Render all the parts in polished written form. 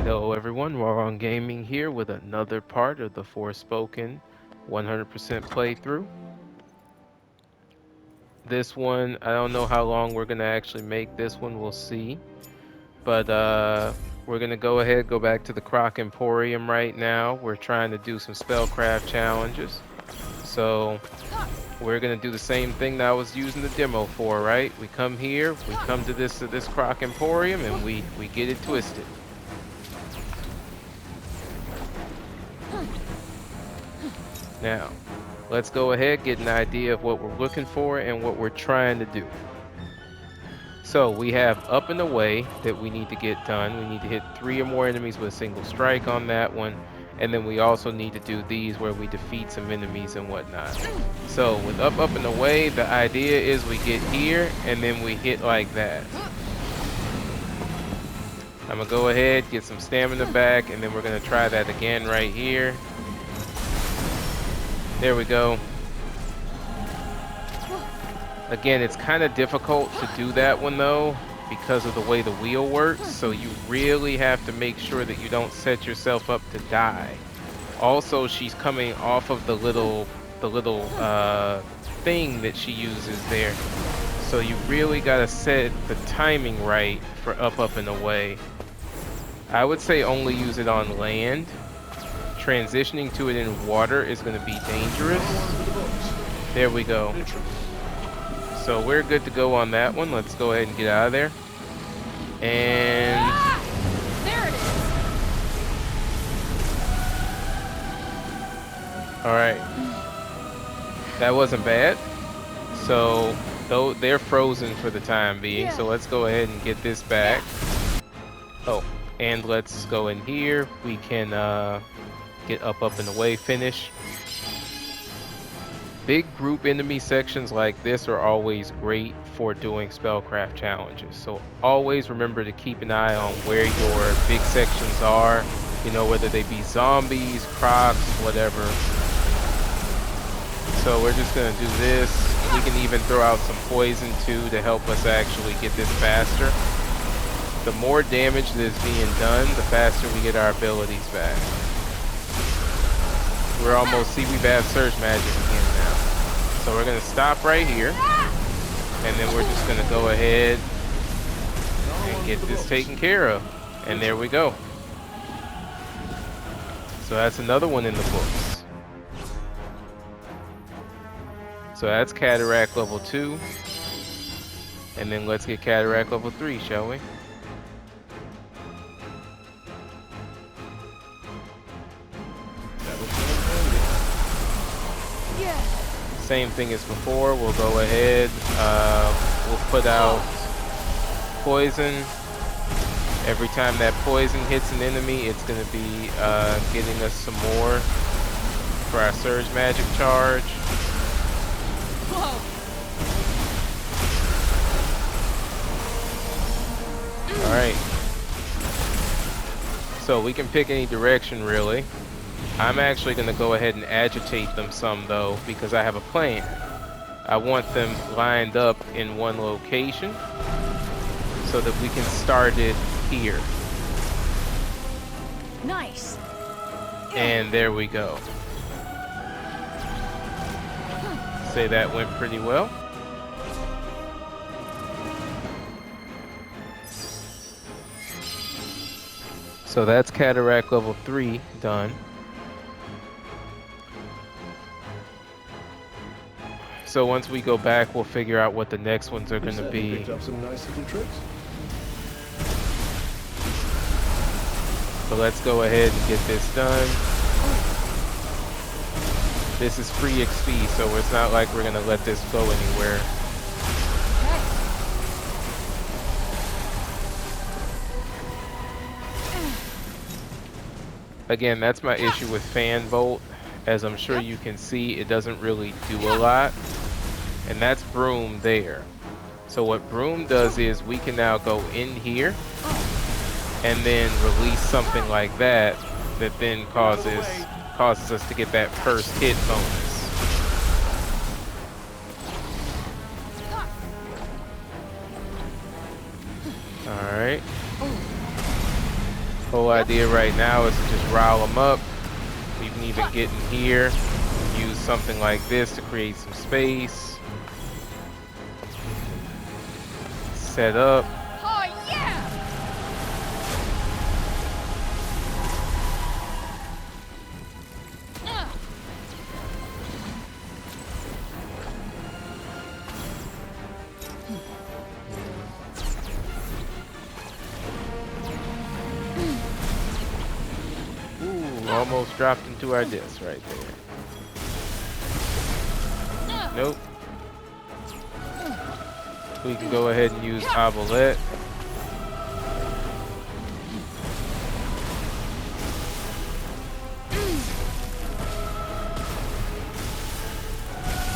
Hello everyone, Raw on Gaming here with another part of the Forspoken 100% playthrough. This one, I don't know how long we're going to actually make this one, we'll see. But we're going to go back to the Croc Emporium right now. We're trying to do some spellcraft challenges. So we're going to do the same thing that I was using the demo for, right? We come here, we come to this Croc Emporium and we get it twisted. Now, let's go ahead, get an idea of what we're looking for and what we're trying to do. So we have up and away that we need to get done. We need to hit 3 or more enemies with a single strike on that one. And then we also need to do these where we defeat some enemies and whatnot. So with up and away, the idea is we get here and then we hit like that. I'm gonna go ahead, get some stamina back, and then we're gonna try that again right here. There we go. Again, it's kind of difficult to do that one though because of the way the wheel works, so you really have to make sure that you don't set yourself up to die. Also, she's coming off of the little thing that she uses there, so you really got to set the timing right for up and away. I would say only use it on land. Transitioning to it in water is going to be dangerous. There we go. So we're good to go on that one. Let's go ahead and get out of there. And there it is. All right. That wasn't bad. So though they're frozen for the time being. So let's go ahead and get this back. Oh, and let's go in here. We can get up and away finish. Big group enemy sections like this are always great for doing spellcraft challenges. So always remember to keep an eye on where your big sections are, you know, whether they be zombies, crocs, whatever. So we're just gonna do this. We can even throw out some poison too to help us actually get this faster. The more damage that is being done, the faster we get our abilities back. We're almost, see, we've had surge magic again now. So we're gonna stop right here. And then we're just gonna go ahead and get this taken care of. And there we go. So that's another one in the books. So that's Cataract level 2. And then let's get Cataract level 3, shall we? Same thing as before. We'll go ahead, we'll put out poison. Every time that poison hits an enemy, it's going to be getting us some more for our surge magic charge. Alright. So we can pick any direction really. I'm actually going to go ahead and agitate them some though, because I have a plan. I want them lined up in one location so that we can start it here. Nice. And there we go. Say that went pretty well. So that's Cataract level 3 done. So once we go back, we'll figure out what the next ones are going to be. Picked up some nice little tricks. So let's go ahead and get this done. This is free XP, so it's not like we're going to let this go anywhere. Again, that's my issue with Fan Bolt. As I'm sure you can see, it doesn't really do a lot. And that's Broom there. So what Broom does is we can now go in here and then release something like that that then causes us to get that first hit bonus. Alright. Whole Yep. idea right now is to just rile them up. We can even get in here, use something like this to create some space. Set up. Oh yeah! Ooh, almost dropped into our disc right there. Nope. We can go ahead and use Arbalete.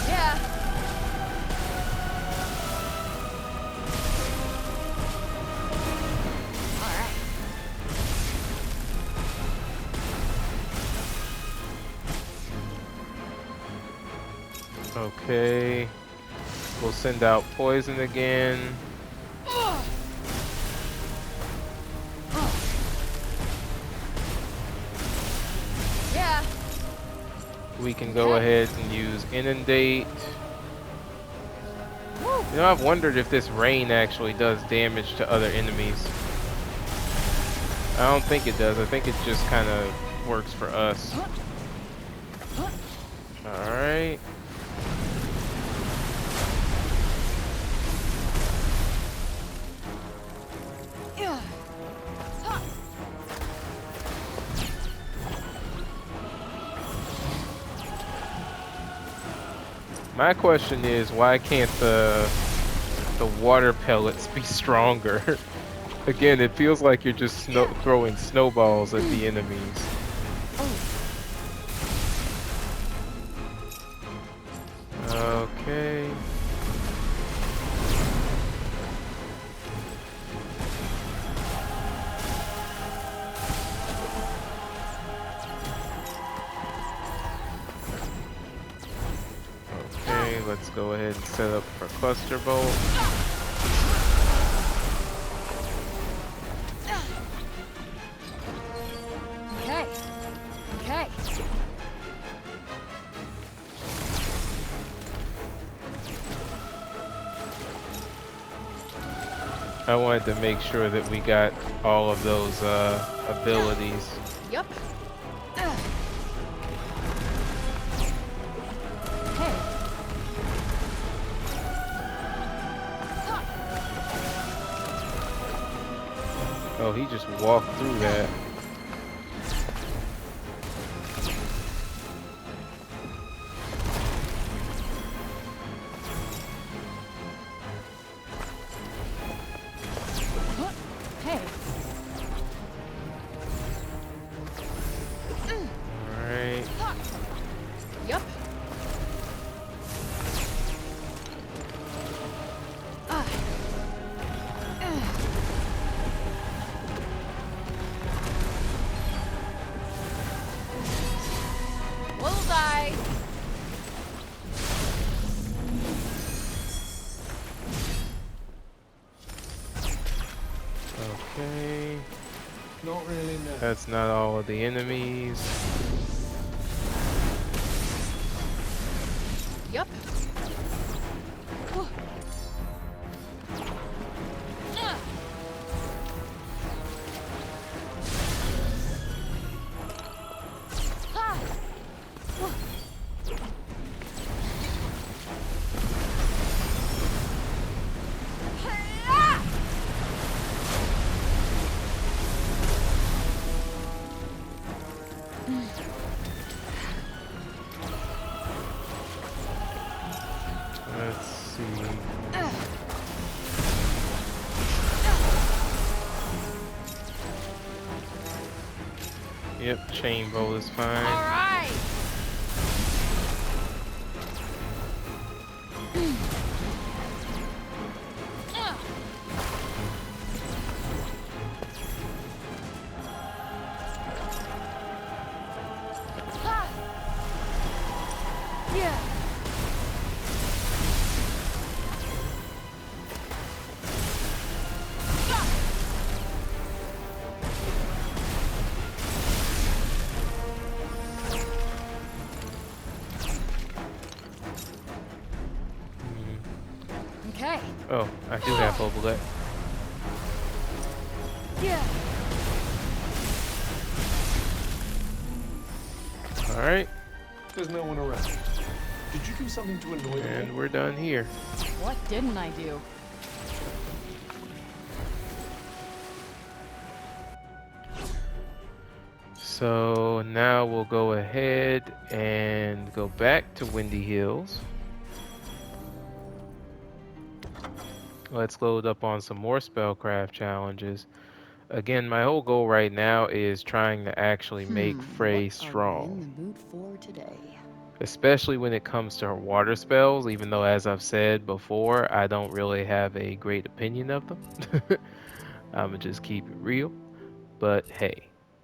Yeah. All right. Okay. We'll send out poison again. Yeah. We can go ahead and use Inundate. Woo. You know, I've wondered if this rain actually does damage to other enemies. I don't think it does. I think it just kind of works for us. Alright. Yeah. My question is, why can't the water pellets be stronger? Again, it feels like you're just throwing snowballs at the enemies. Okay. Okay, let's go ahead and set up for cluster bolt. Okay. Okay. I wanted to make sure that we got all of those abilities. Yep. Okay. Oh, he just walked through that. Hey. Alright. Yep. Bullseye. Okay. Not really, no. That's not all of the enemies. Yep. Let's see. Yep, chain bolt is fine. All right. Yeah. I do have Obelette. Yeah. Alright, There's no one around. Did you do something to annoy and them? we're done here. What didn't I do? So now we'll go ahead and go back to Windy Hills. Let's load up on some more spellcraft challenges. Again, my whole goal right now is trying to actually make Frey What are we in strong, the mood for today? especially when it comes to her water spells, even though, as I've said before, I don't really have a great opinion of them. I'm gonna just keep it real. But hey,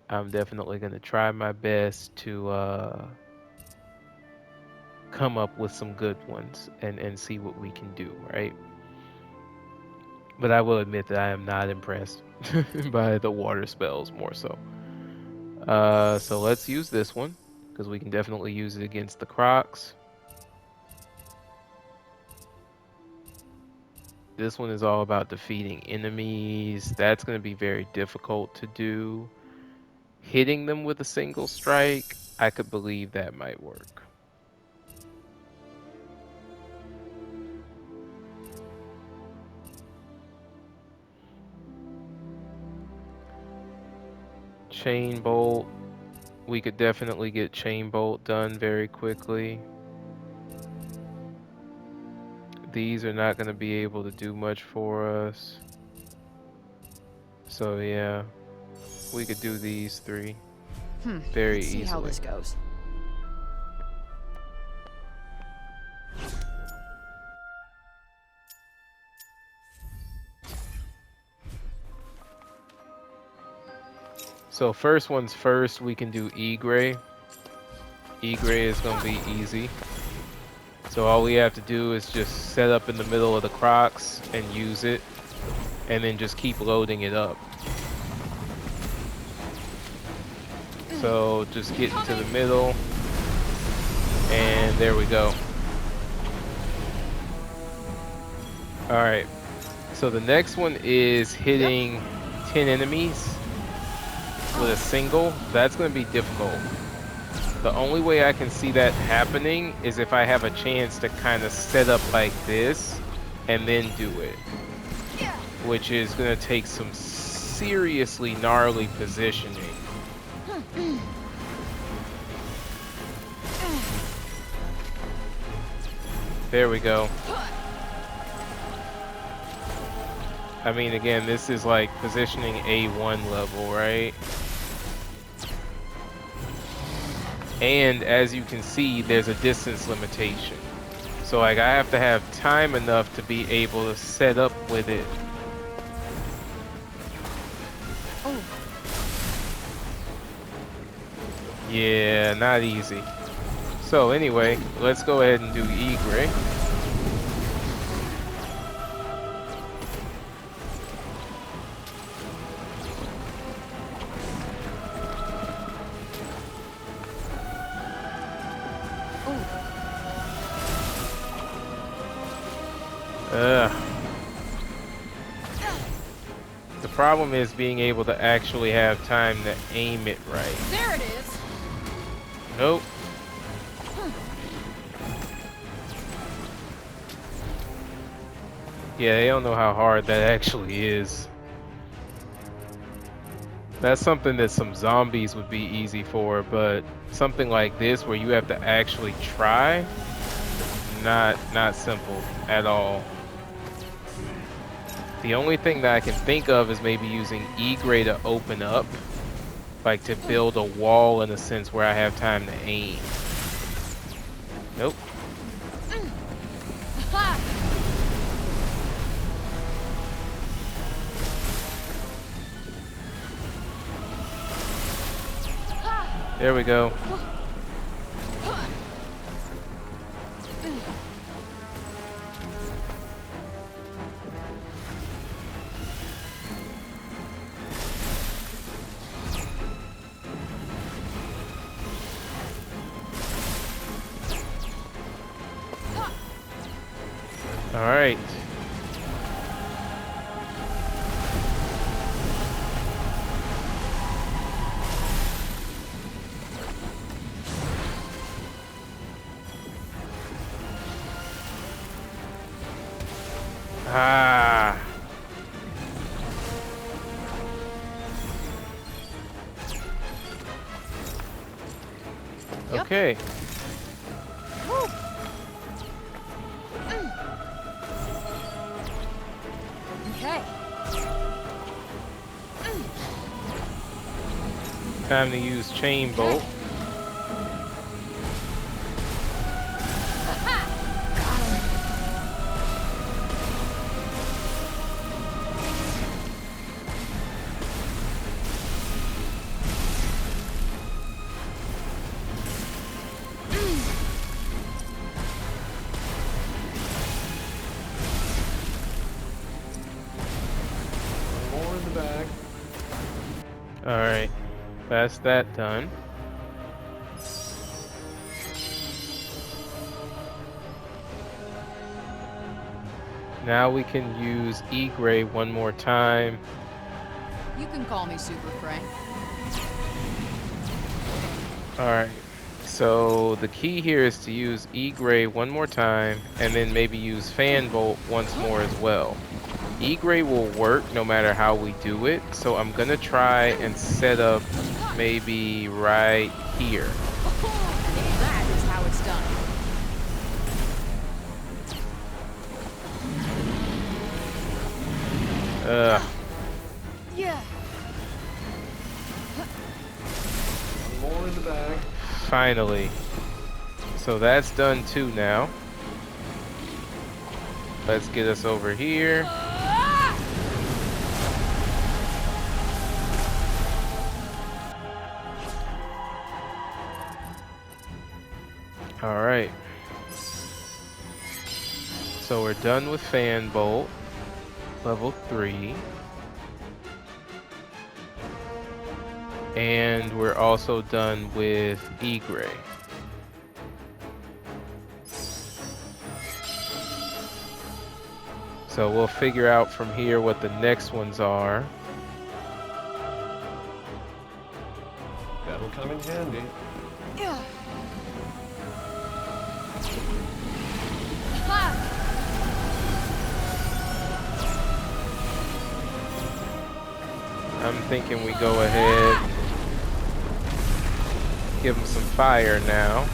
I'm definitely gonna try my best to come up with some good ones and see what we can do, right? But I will admit that I am not impressed by the water spells more so. So let's use this one because we can definitely use it against the Crocs. This one is all about defeating enemies. That's going to be very difficult to do. Hitting them with a single strike, I could believe that might work. Chain Bolt. We could definitely get Chain Bolt done very quickly. These are not going to be able to do much for us. So yeah, we could do these three very Let's see how easily. this goes. So first one's first, we can do E-Gray. E-Gray is going to be easy. So all we have to do is just set up in the middle of the Crocs and use it, and then just keep loading it up. So just get into the middle, and there we go. Alright, so the next one is hitting 10 enemies with a single. That's going to be difficult. The only way I can see that happening is if I have a chance to kind of set up like this and then do it, which is going to take some seriously gnarly positioning. There we go. I mean, again, this is like positioning A1 level, right? And as you can see, there's a distance limitation. So like I have to have time enough to be able to set up with it. Oh, Yeah, not easy. So anyway, let's go ahead and do E-Gray. The problem is being able to actually have time to aim it right. there it is. Nope. Yeah, they don't know how hard that actually is. That's something that some zombies would be easy for, but something like this where you have to actually try, not simple at all. The only thing that I can think of is maybe using E-Gray to open up, like to build a wall in a sense where I have time to aim. Nope. Ha! There we go. All right. Yep. Okay. Woo. Okay. Time to use chain bolt. More in the bag. All right. That's that done. Now we can use E-Gray one more time. You can call me Super Frank. All right. So the key here is to use E-Gray one more time and then maybe use Fan Bolt once more as well. E-Gray will work no matter how we do it. So I'm going to try and set up maybe right here. That is how it's done. Yeah. More in the bag. Finally. So that's done too now. Let's get us over here. All right. So we're done with Fan Bolt, level 3. And we're also done with E-Gray. So we'll figure out from here what the next ones are. That'll come in handy. Yeah. I'm thinking we go ahead, give them some fire now.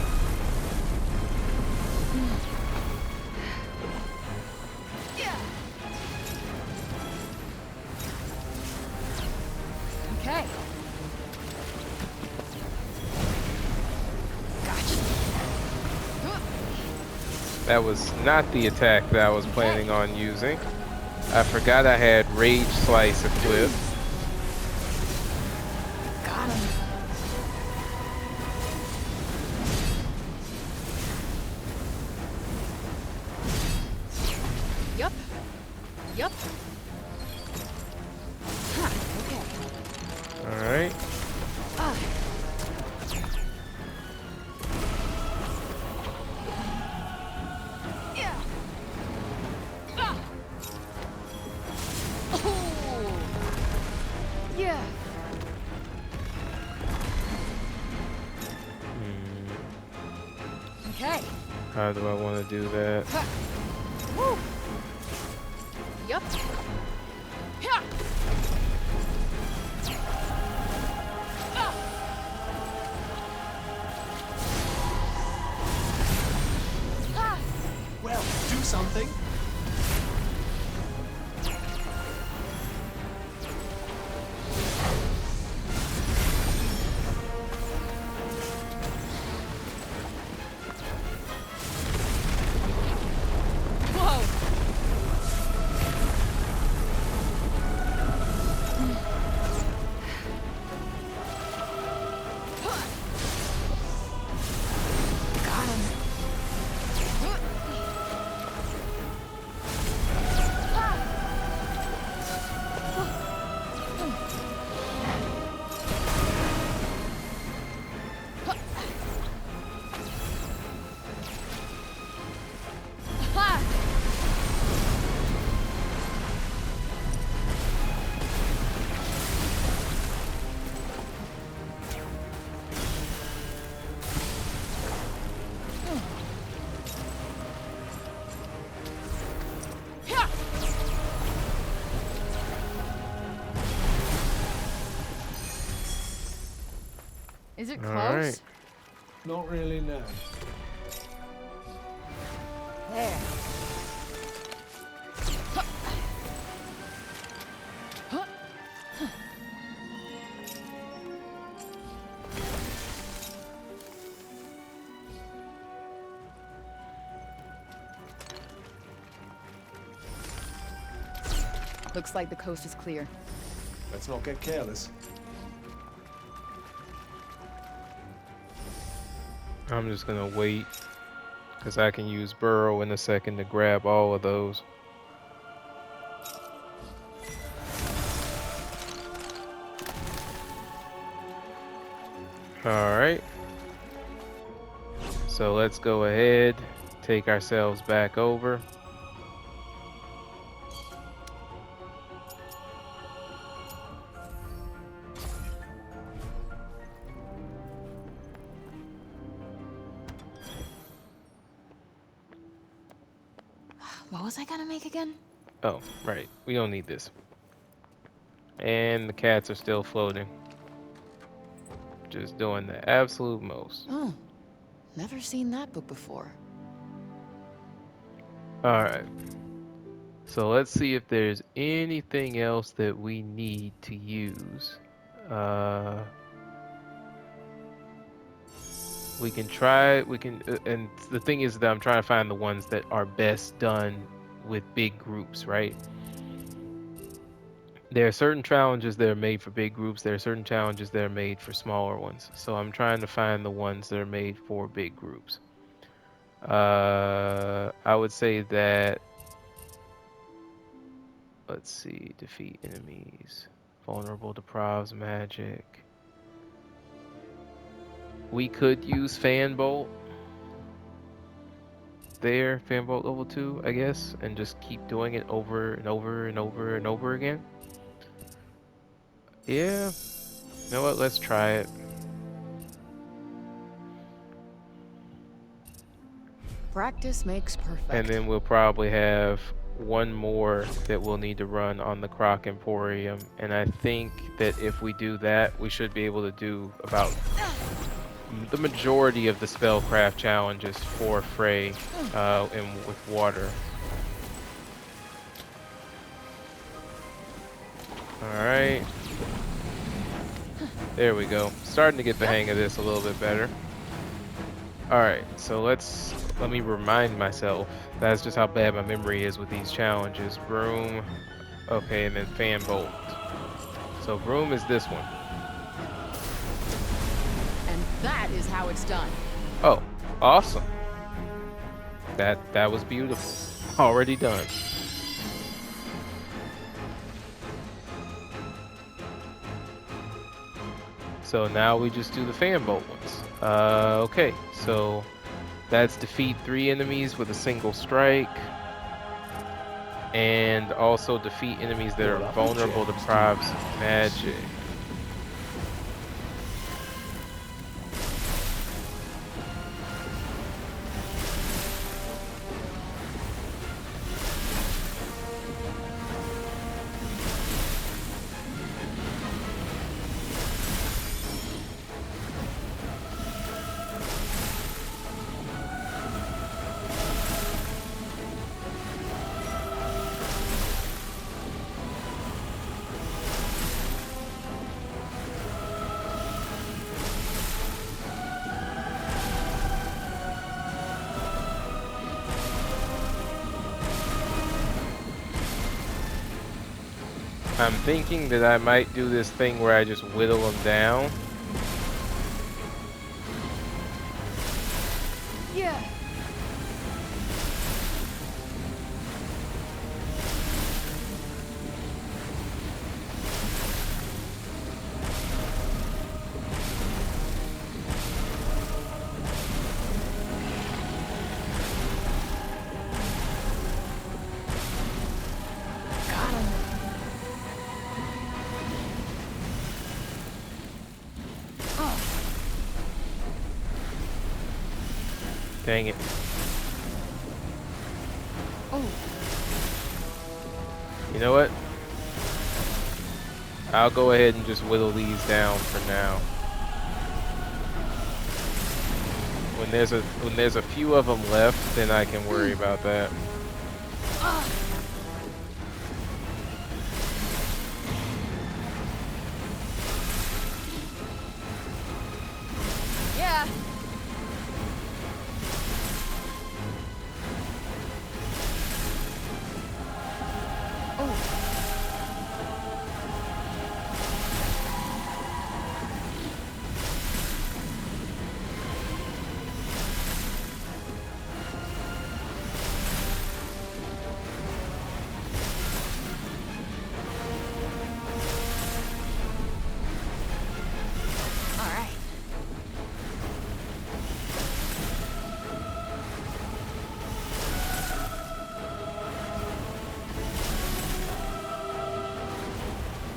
Okay. Gotcha. That was not the attack that I was planning on using. I forgot I had Rage Slice equipped. Got him. Yup. Yup. Huh. Okay. All right. Ah. Yeah. Ah. Oh. Yeah. Okay. How do I want to do that? Ha. Woo. Yup. Yeah. Ah. Ah. Well, do something. Whoa. Got him. Is it All close? right. Not really, no. There. Looks like the coast is clear. Let's not get careless. I'm just gonna wait because I can use Burrow in a second to grab all of those. All right. So let's go ahead, take ourselves back over. What was I gonna make again? Oh, right. We don't need this. And the cats are still floating. Just doing the absolute most. Oh, never seen that book before. All right. So let's see if there's anything else that we need to use. We can try, and the thing is that I'm trying to find the ones that are best done with big groups, right? There are certain challenges that are made for big groups. There are certain challenges that are made for smaller ones. So I'm trying to find the ones that are made for big groups. I would say that, let's see, defeat enemies, vulnerable to Prav's magic. We could use Fan Bolt there, Fan Bolt level 2, I guess, and just keep doing it over and over and over and over again. Yeah, you know what, let's try it. Practice makes perfect. And then we'll probably have one more that we'll need to run on the Croc Emporium. And I think that if we do that, we should be able to do about the majority of the spellcraft challenges for Frey and with water. Alright. There we go. Starting to get the hang of this a little bit better. Alright, so let me remind myself. That's just how bad my memory is with these challenges. Broom, okay, and then Fan Bolt. So Broom is this one. And that is how it's done. Oh, awesome. That was beautiful. Already done. So now we just do the Fan Bolt ones. Okay, so that's defeat 3 enemies with a single strike. And also defeat enemies that are vulnerable to Prav's magic. I'm thinking that I might do this thing where I just whittle them down. Yeah. Got him. Oh. Dang it. Oh. You know what? I'll go ahead and just whittle these down for now. When there's a few of them left, then I can worry about that. Yeah. Oh. All right.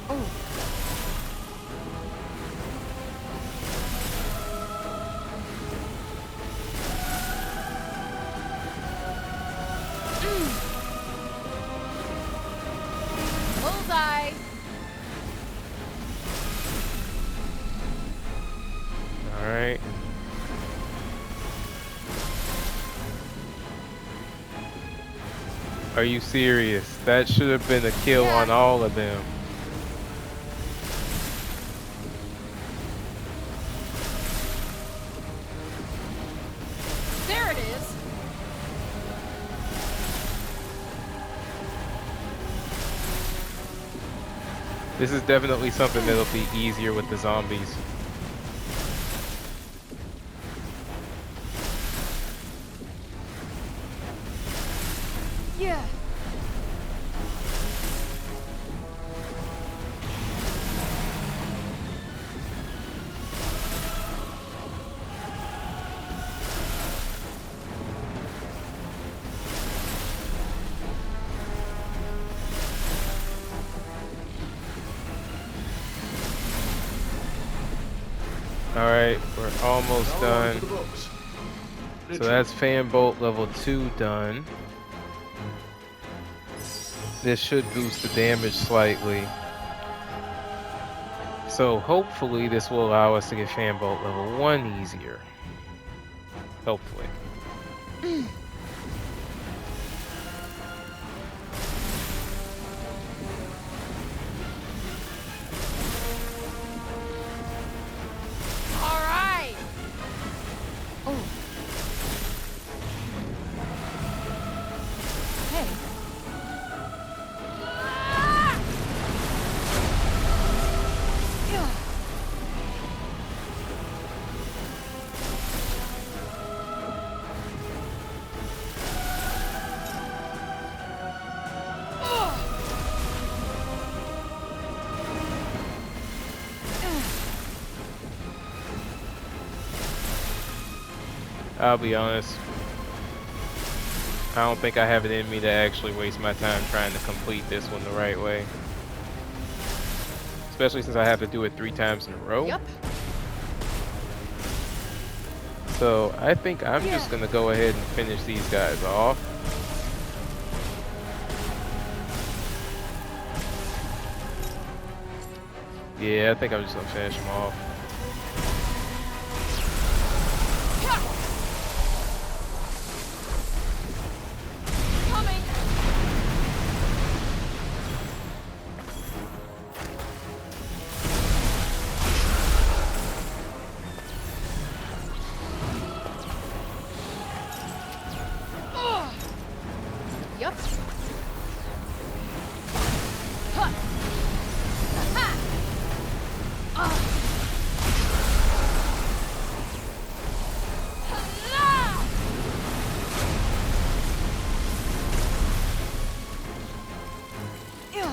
Oh. Bullseye. All right. Are you serious? That should have been a kill Yeah. on all of them. There it is. This is definitely something that'll be easier with the zombies. Yeah. Alright, we're almost Now on done. to the boats. So that's fan bolt level 2 done. This should boost the damage slightly. So hopefully this will allow us to get fan bolt level 1 easier. Hopefully. All right. Oh. Hey. Yeah. I'll be honest. I don't think I have it in me to actually waste my time trying to complete this one the right way. Especially since I have to do it 3 times in a row. Yep. So I think I'm just gonna go ahead and finish these guys off. Yeah, I think I'm just gonna finish them off. Coming. Yep. Huh. Ha. Yeah.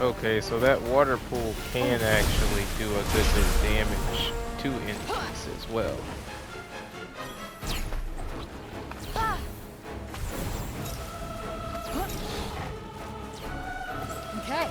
Okay, so that water pool can actually do a good bit of damage to enemies as well. Okay.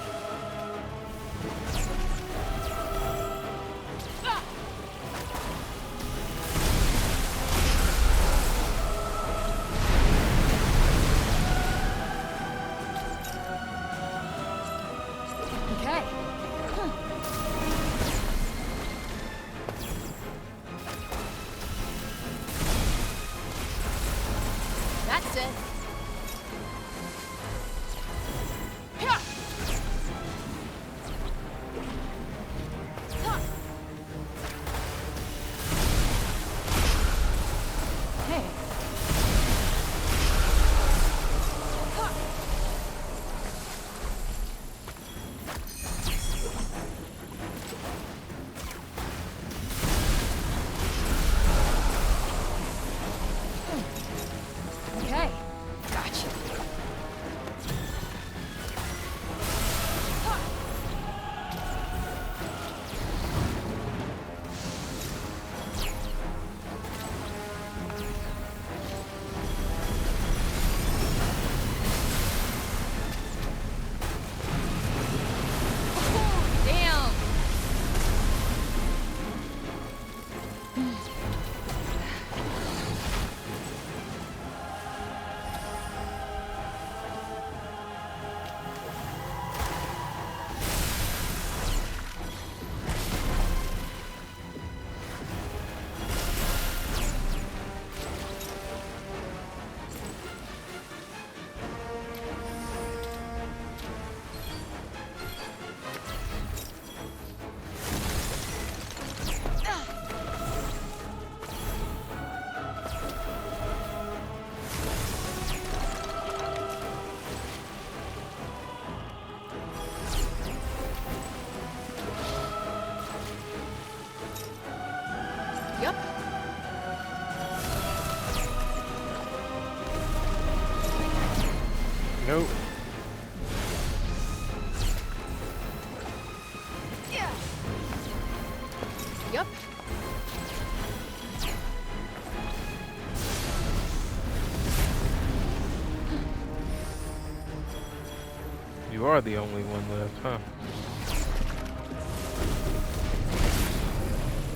are the only one left, huh?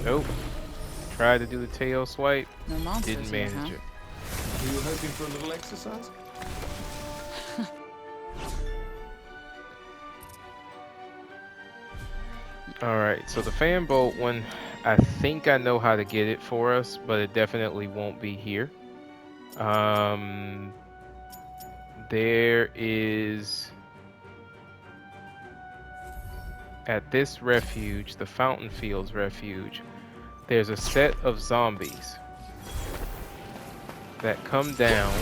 Nope. Tried to do the tail swipe, No monsters didn't here, manage huh? it. Were you hoping for a little exercise? Alright, so the fan bolt one, I think I know how to get it for us, but it definitely won't be here. There is, at this refuge, the Fountain Fields refuge, there's a set of zombies that come down,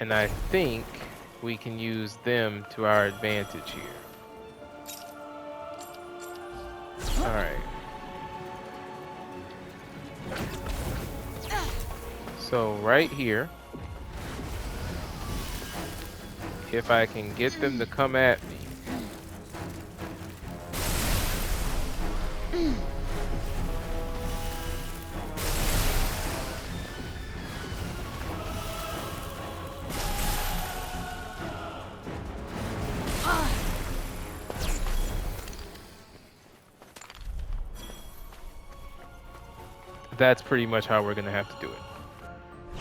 and I think we can use them to our advantage here. Alright. So right here, if I can get them to come at me, that's pretty much how we're gonna have to do it.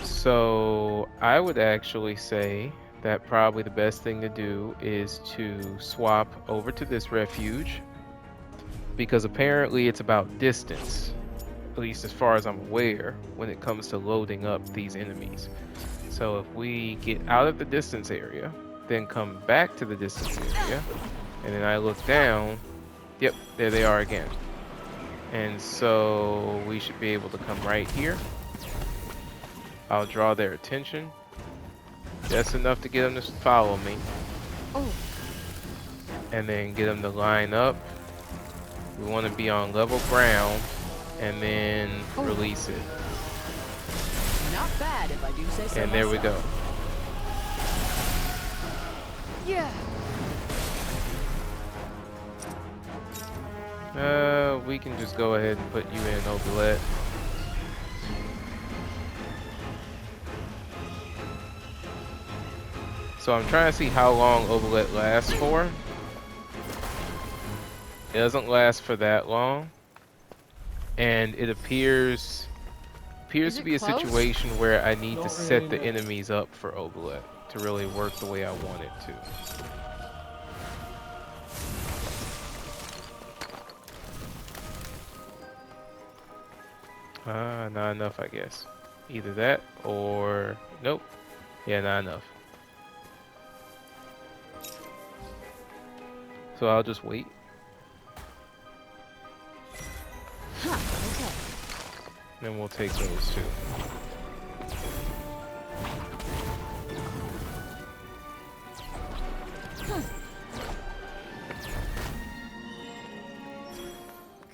So I would actually say that probably the best thing to do is to swap over to this refuge, because apparently it's about distance, at least as far as I'm aware, when it comes to loading up these enemies. So if we get out of the distance area, then come back to the distance area, and then I look down, yep, there they are again. And so we should be able to come right here. I'll draw their attention just enough to get them to follow me, Oh, and then get them to line up. We want to be on level ground, and then release it. not bad if I do say so And there we go. myself. Yeah. We can just go ahead and put you in, Obelet. So I'm trying to see how long Obelet lasts for. It doesn't last for that long. And it appears Is to it be a close? situation where I need to Not set really, the no. enemies up for Obelet to really work the way I want it to. Not enough, I guess. Either that or nope. Yeah, not enough. So I'll just wait. Huh, okay. Then we'll take those two.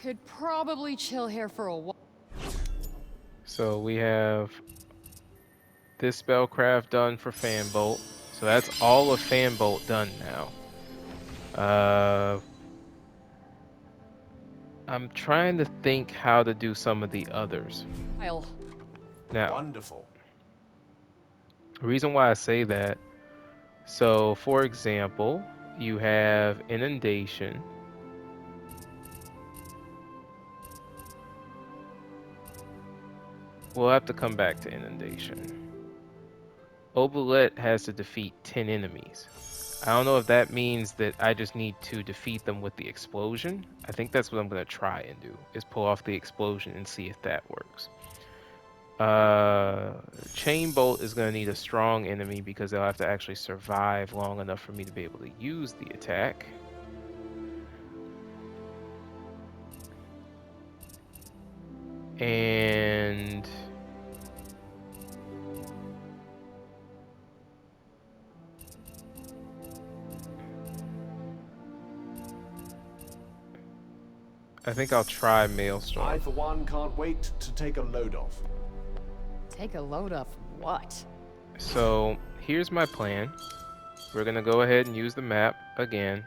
Could probably chill here for a while. So we have this spellcraft done for Fanbolt. So that's all of Fanbolt done now. I'm trying to think how to do some of the others. Now, Wonderful. the reason why I say that, so for example, you have Inundation. We'll have to come back to Inundation. Obelet has to defeat 10 enemies. I don't know if that means that I just need to defeat them with the explosion. I think that's what I'm going to try and do, is pull off the explosion and see if that works. Chain Bolt is going to need a strong enemy because they'll have to actually survive long enough for me to be able to use the attack. And I think I'll try Maelstrom. I, for one, can't wait to take a load off. Take a load of what? So here's my plan. We're gonna go ahead and use the map again.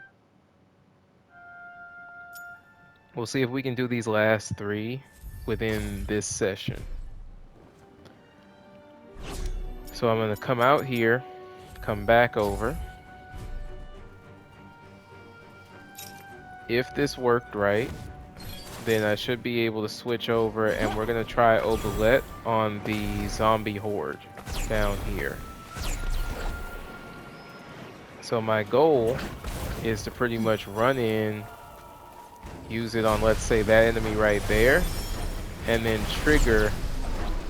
We'll see if we can do these last 3 within this session. So I'm gonna come out here, come back over, if this worked right, then I should be able to switch over and we're gonna try Obalette on the zombie horde down here. So my goal is to pretty much run in, use it on, let's say, that enemy right there, and then trigger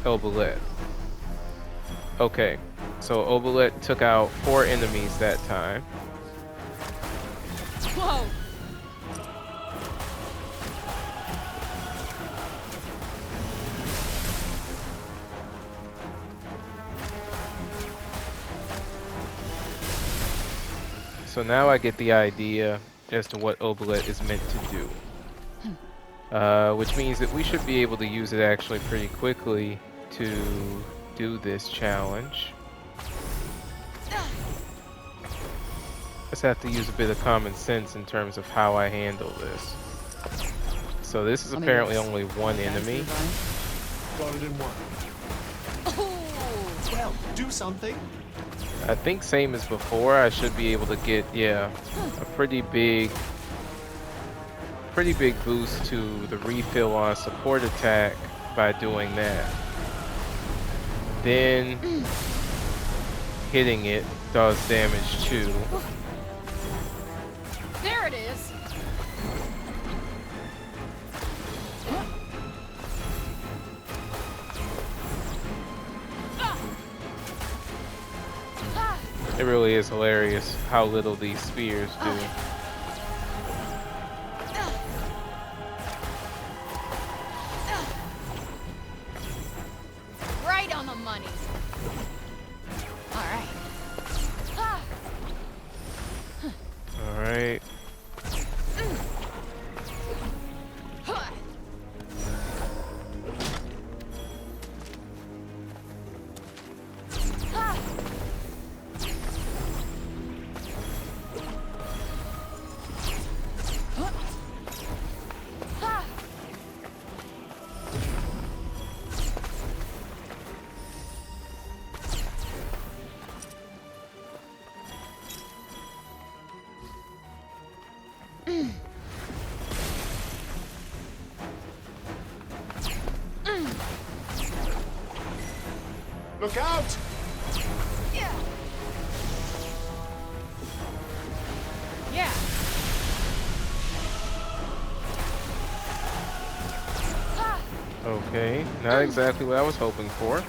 Obalette. Okay, so Obalette took out 4 enemies that time. Whoa! So now I get the idea as to what Obalette is meant to do. Which means that we should be able to use it actually pretty quickly to do this challenge. Just have to use a bit of common sense in terms of how I handle this. So this is apparently only one enemy. Thought it didn't work. Oh! Well, do something. I think same as before, I should be able to get, yeah, a pretty big boost to the refill on support attack by doing that. Then hitting it does damage too. There it is! It really is hilarious how little these spears do. Right on the money. All right. All right. Look out! Yeah. Yeah. Okay, not exactly what I was hoping for.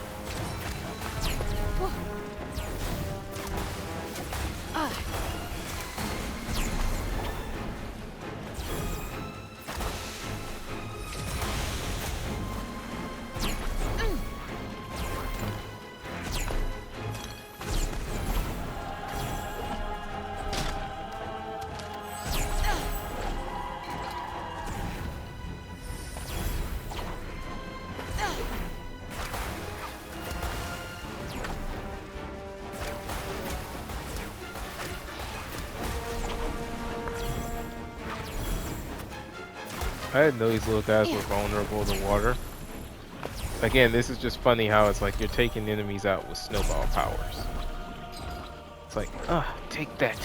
I didn't know these little guys were vulnerable to water. Again, this is just funny how it's like you're taking enemies out with snowball powers. It's like, take that.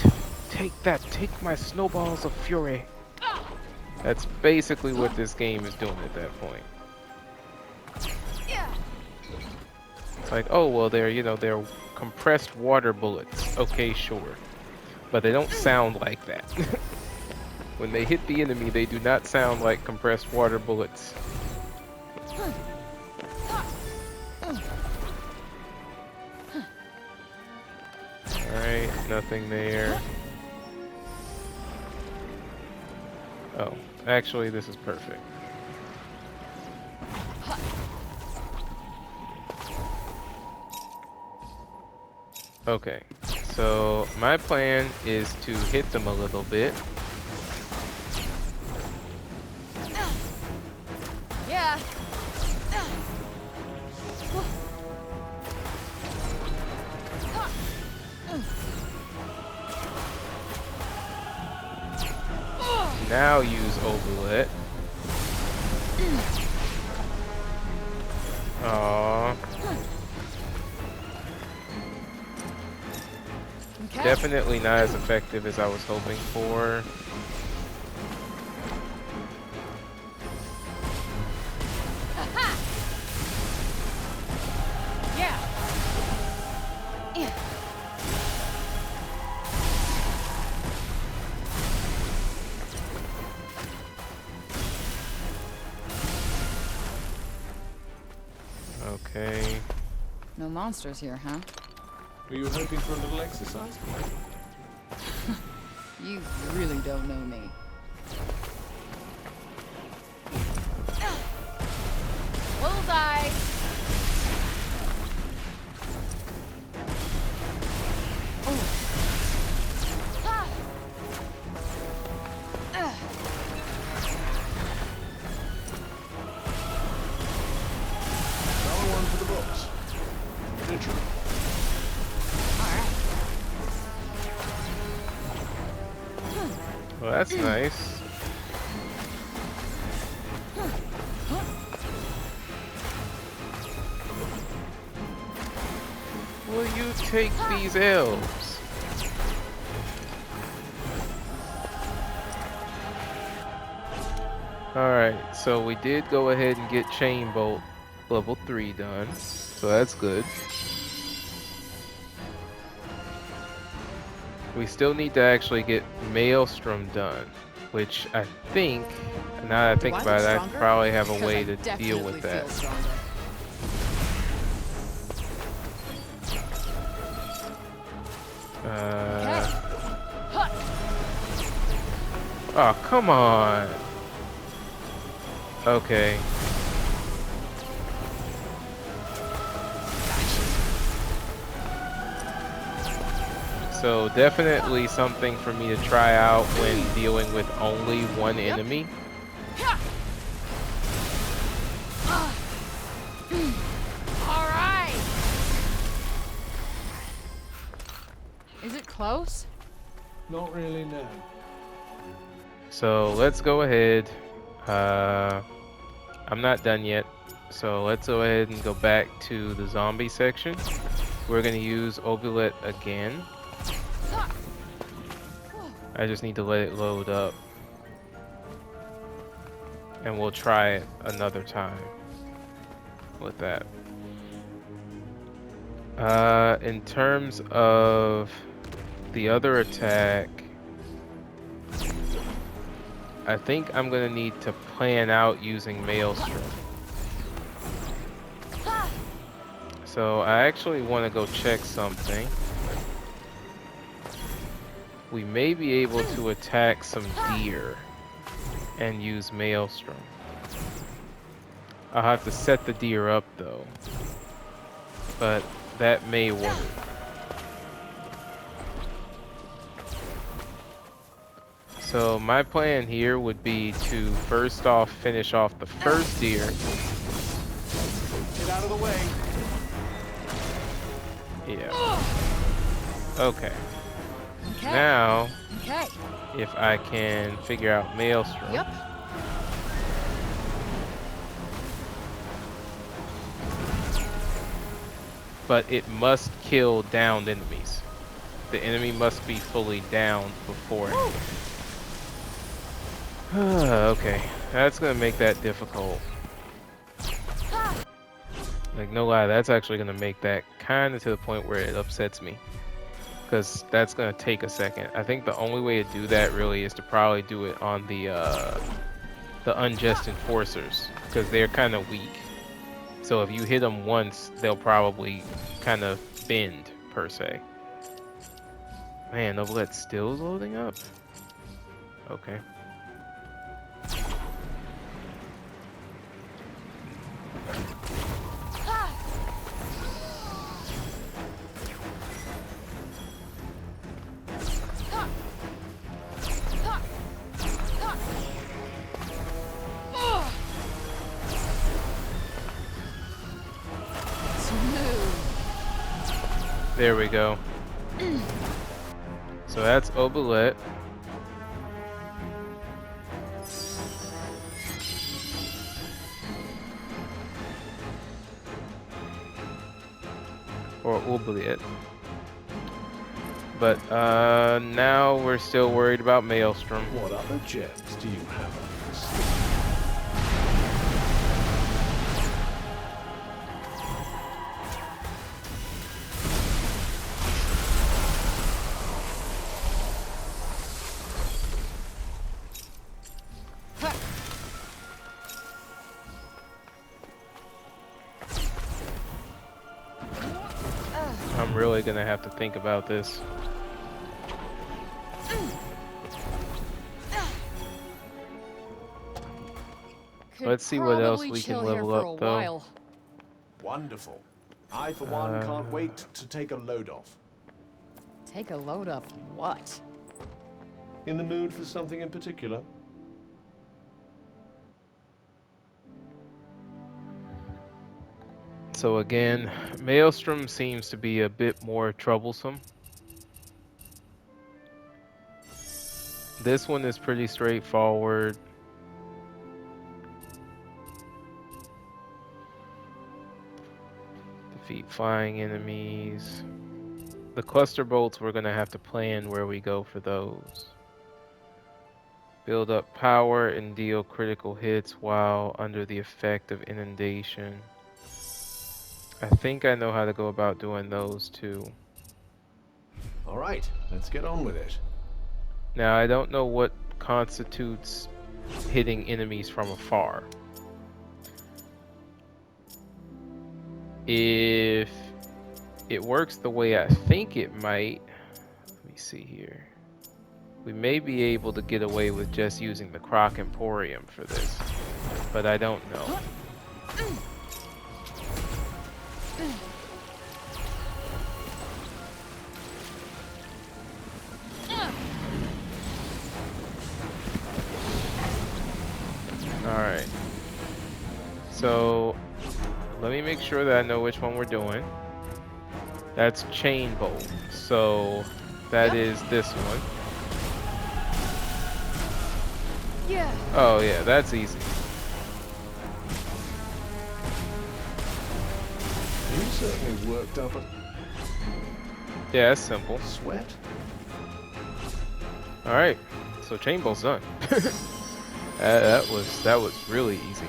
Take that. Take my snowballs of fury. That's basically what this game is doing at that point. It's like, oh, well, they're compressed water bullets. Okay, sure. But they don't sound like that. When they hit the enemy, they do not sound like compressed water bullets. Alright, nothing there. Oh, actually, this is perfect. Okay, so my plan is to hit them a little bit. Yeah. Now use Obalette. Aww. Okay. Definitely not as effective as I was hoping for. Yeah. Yeah. Okay. No monsters here, huh? Were you hoping for a little exercise? You really don't know me. Bullseye! Another one for the books. Literally. Well, that's nice. Will you take these elves? Alright, so we did go ahead and get Chain Bolt level 3 done. So that's good. We still need to actually get Maelstrom done, which I think, now that I think about it, I probably have a way to deal with that. Oh, come on. Okay. So definitely something for me to try out when dealing with only one enemy. Alright! Is it close? Not really, no. So let's go ahead. I'm not done yet. So let's go ahead and go back to the zombie section. We're going to use Obulet again. I just need to let it load up. And we'll try it another time with that. In terms of the other attack, I think I'm going to need to plan out using Maelstrom. So I actually want to go check something. We may be able to attack some deer and use Maelstrom. I'll have to set the deer up though, but that may work. So my plan here would be to first off finish off the first deer. Get out of the way. Yeah. Okay. Okay. Now, Okay. if I can figure out Maelstrom. Yep. But it must kill downed enemies. The enemy must be fully downed before. Okay, that's gonna make that difficult. Like, no lie, that's actually gonna make that kind of to the point where it upsets me. Because that's gonna take a second. I think the only way to do that really is to probably do it on the unjust enforcers, because they're kind of weak. So if you hit them once, they'll probably kind of bend per se. Man, Novelette's still loading up. Okay. There we go. So that's Obulet. Or Oubliette. But now we're still worried about Maelstrom. What other gems do you have on this? really gonna have to think about this. Could Let's see what else probably we can chill here level for a up, though. while. Wonderful. I, for one, can't wait to take a load off. Take a load of what? In the mood for something in particular? So again, Maelstrom seems to be a bit more troublesome. This one is pretty straightforward. Defeat flying enemies. The cluster bolts, we're gonna have to plan where we go for those. Build up power and deal critical hits while under the effect of inundation. I think I know how to go about doing those too. All right, let's get on with it. Now, I don't know what constitutes hitting enemies from afar. If it works the way I think it might, let me see here. We may be able to get away with just using the Croc Emporium for this, but I don't know. Alright. So, let me make sure that I know which one we're doing. That's Chain Bolt. So, that is this one. Yeah. Oh yeah, that's easy. You certainly worked up a Yeah, that's simple. sweat. Alright, so Chain Bolt's done. that was really easy.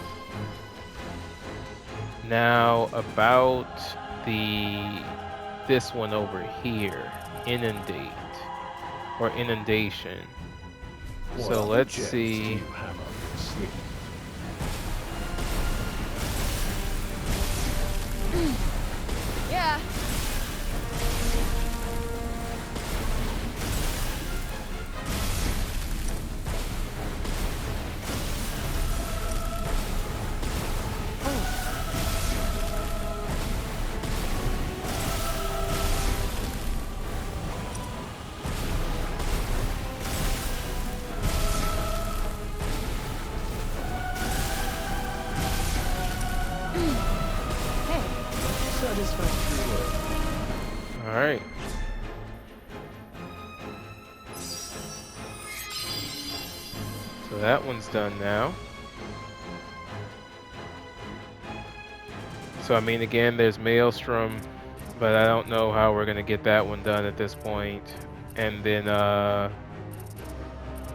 Now about this one over here, Inundate or Inundation. What So let's objects see. do you have up your sleeve? Yeah. Satisfactory work. Alright. So that one's done now. So I mean, again, there's Maelstrom, but I don't know how we're gonna get that one done at this point. And then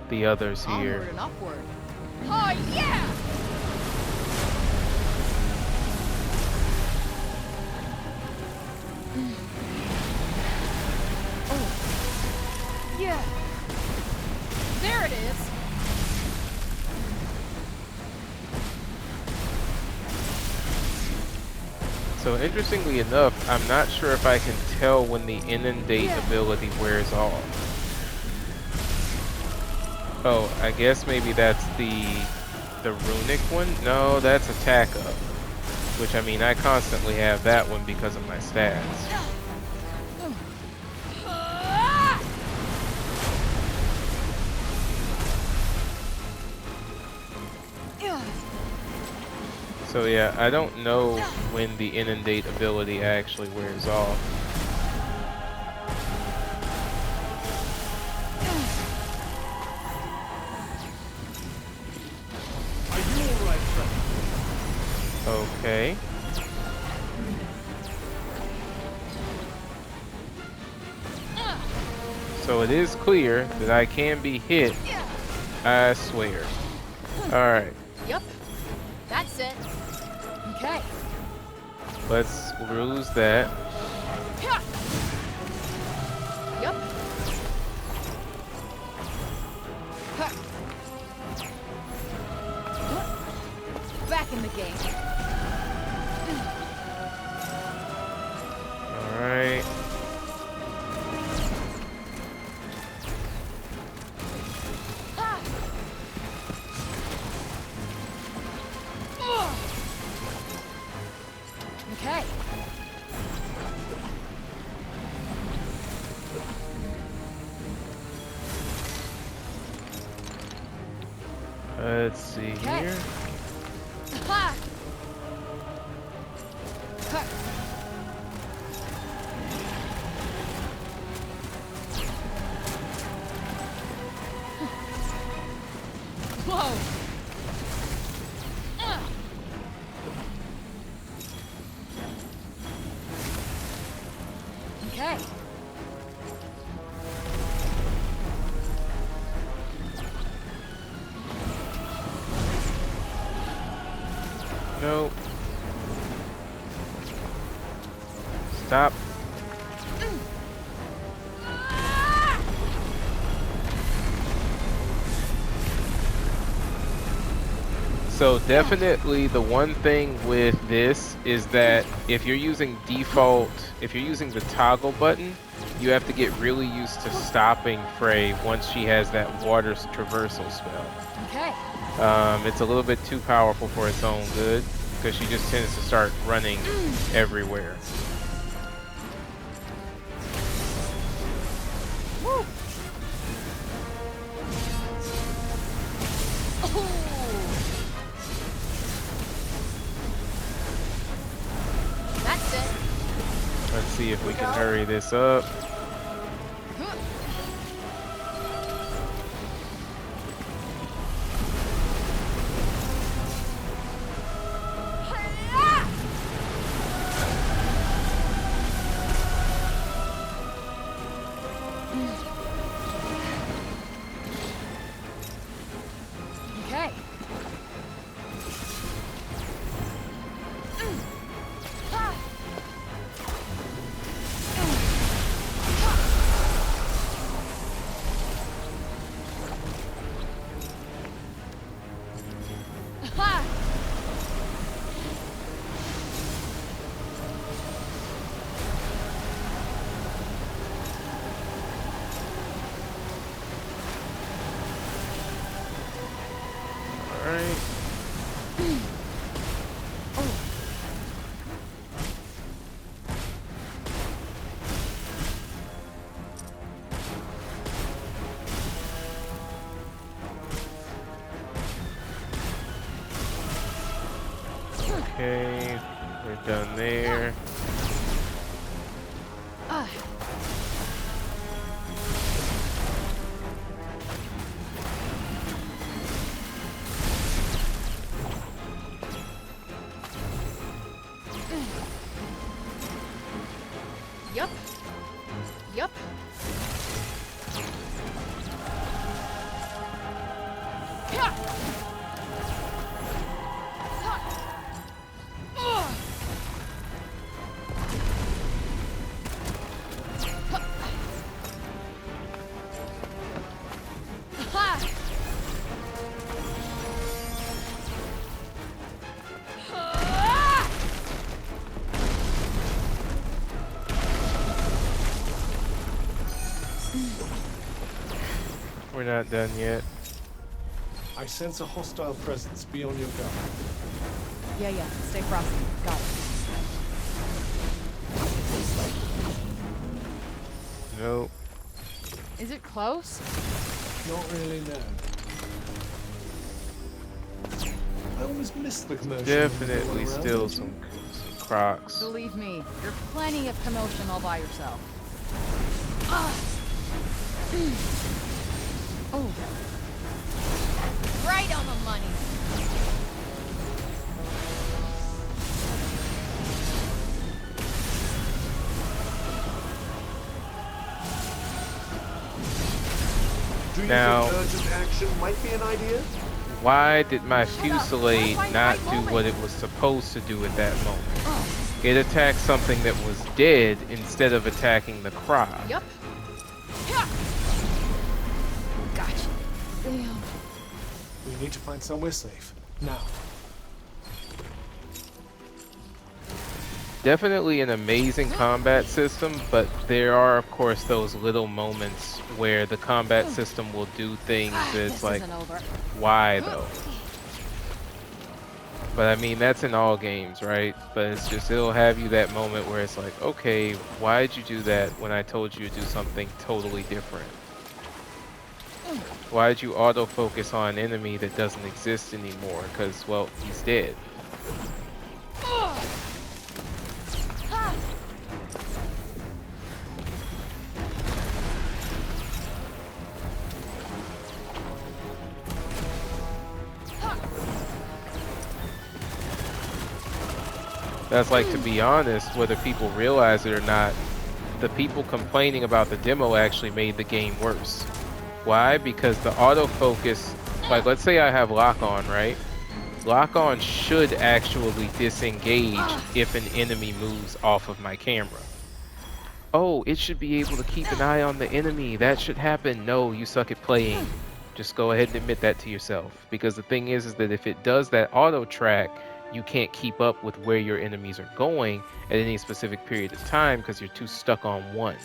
the others here. Onward and upward. Oh yeah! Oh. Yeah. There it is. So interestingly enough, I'm not sure if I can tell when the Inundate ability wears off. Oh, I guess maybe that's the runic one? No, that's attack up. Which, I mean, I constantly have that one because of my stats. So yeah, I don't know when the Inundate ability actually wears off. Are you all right, friend? Okay. So it is clear that I can be hit, I swear. Alright, Yep. That's it. Okay. let's lose that. Yep. Back in the game. Alright. Let's see Okay. here. Ha! Ha! Whoa! Okay. Nope. Stop. So definitely the one thing with this is that if you're using the toggle button, you have to get really used to stopping Frey once she has that water traversal spell. Okay. It's a little bit too powerful for its own good because she just tends to start running everywhere. Woo! Oh! That's it. Let's see if we can hurry this up. Okay. Ha! All right. Okay, we're done there. Ah. Yup. Yup. Yeah. We're not done yet. I sense a hostile presence. Be on your guard. Yeah. Stay frosty. Got it. Nope. Is it close? Not really, no. I almost missed the commotion. Definitely around, still don't you? some crocs. Believe me, you're plenty of commotion all by yourself. Ah. Oh. Right on the money. Do you Now- think urgent action might be an idea? Why did my fusillade not do what it was supposed to do at that moment? Oh. It attacked something that was dead instead of attacking the croc. Yup. Yeah. Gotcha. Damn. We need to find somewhere safe. Now. Definitely an amazing combat system, but there are of course those little moments where the combat system will do things that's This like, isn't over. why though? But I mean, that's in all games, right? But it's just, it'll have you that moment where it's like, okay, why did you do that when I told you to do something totally different? Why'd you autofocus on an enemy that doesn't exist anymore? Because, well, he's dead. That's like, to be honest, whether people realize it or not, the people complaining about the demo actually made the game worse. Why? Because the autofocus, like let's say I have lock on, right? Lock on should actually disengage if an enemy moves off of my camera. Oh, it should be able to keep an eye on the enemy. That should happen. No, you suck at playing. Just go ahead and admit that to yourself. Because the thing is that if it does that auto track, you can't keep up with where your enemies are going at any specific period of time because you're too stuck on one.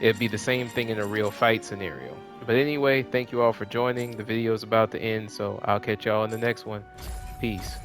It'd be the same thing in a real fight scenario. But anyway, thank you all for joining. The video is about to end, so I'll catch y'all in the next one. Peace.